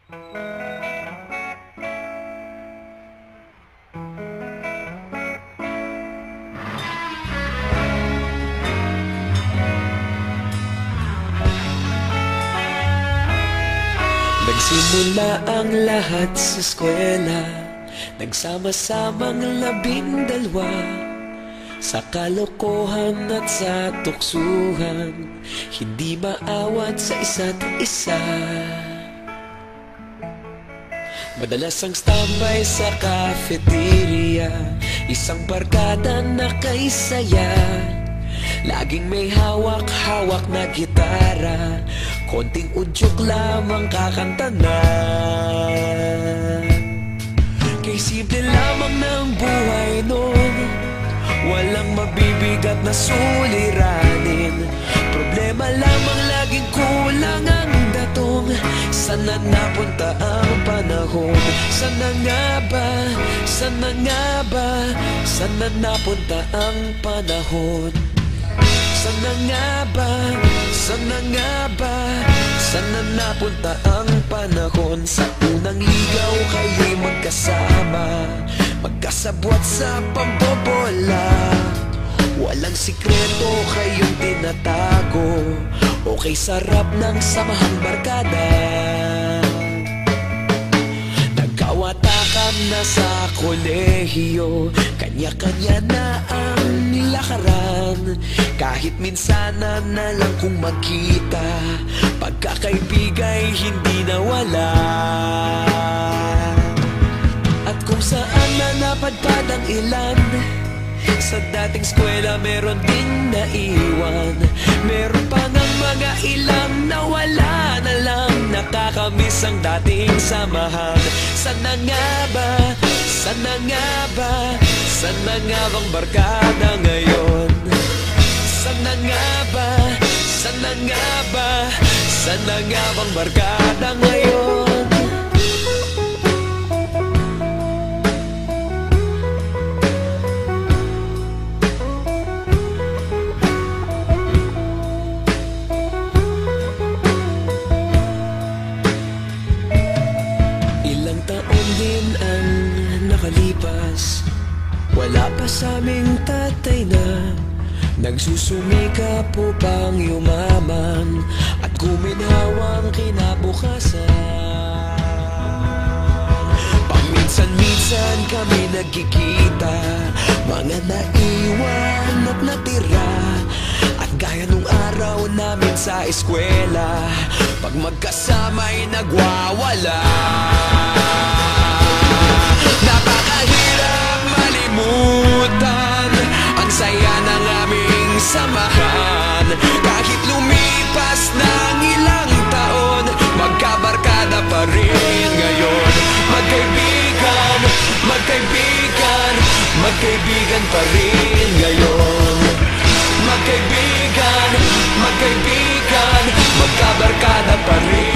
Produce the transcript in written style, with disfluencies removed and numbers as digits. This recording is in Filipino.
Nagsimula ang lahat sa eskwela, nagsama-samang 12 sa kalokohan at sa tuksuhan, hindi maawat sa isa't isa. Madalas ang standby sa cafeteria, isang barkada na kay saya. Laging may hawak-hawak na gitara, konting udyok lamang kakanta na. Kay simple lamang ng buhay noon, walang mabibigat na suliranin. Problema lamang laging kulang ang datong. Sana napunta ang panahon? Sana nga ba? Sana nga ba? Sana napunta ang panahon? Sana nga ba? Sana nga ba? Sana napunta ang panahon? Sa unang ligaw kayo'y magkasama, magkasabwat sa pambobola. Walang sikreto kayong tinatago, okay sarap ng samahang barkada. Nagkawatakan na sa kolehiyo, kanya-kanya na ang nilakaran. Kahit minsanan na lang kung magkita, pagkakaibigay hindi nawala. At kung saan na napadpad ang ilan, sa dating eskwela meron ding naiwan. Meron pa ngang mga ilang nawala na lang, nakakamiss ang dating samahan. Sana nga ba? Sana nga ba? Sana nga bang barkada ngayon? Sana nga ba? Sana nga ba? Sana nga bang barkada ngayon? Ilang taon din ang nakalipas, wala pa sa aming tatay na nagsusumikap upang yumaman at guminhawang kinabukasan. Paminsan-minsan kami nagkikita, mga naiwan at natira. At gaya nung araw namin sa eskwela, pag magkasama'y nagwawala. Napakahirap malimutan ang saya ng aming samahan. Kahit lumipas ng ilang taon, magkabarkada pa rin ngayon. Magkaibigan, magkaibigan, magkaibigan pa rin ngayon. Magkaibigan, magkaibigan, magkabarkada pa rin.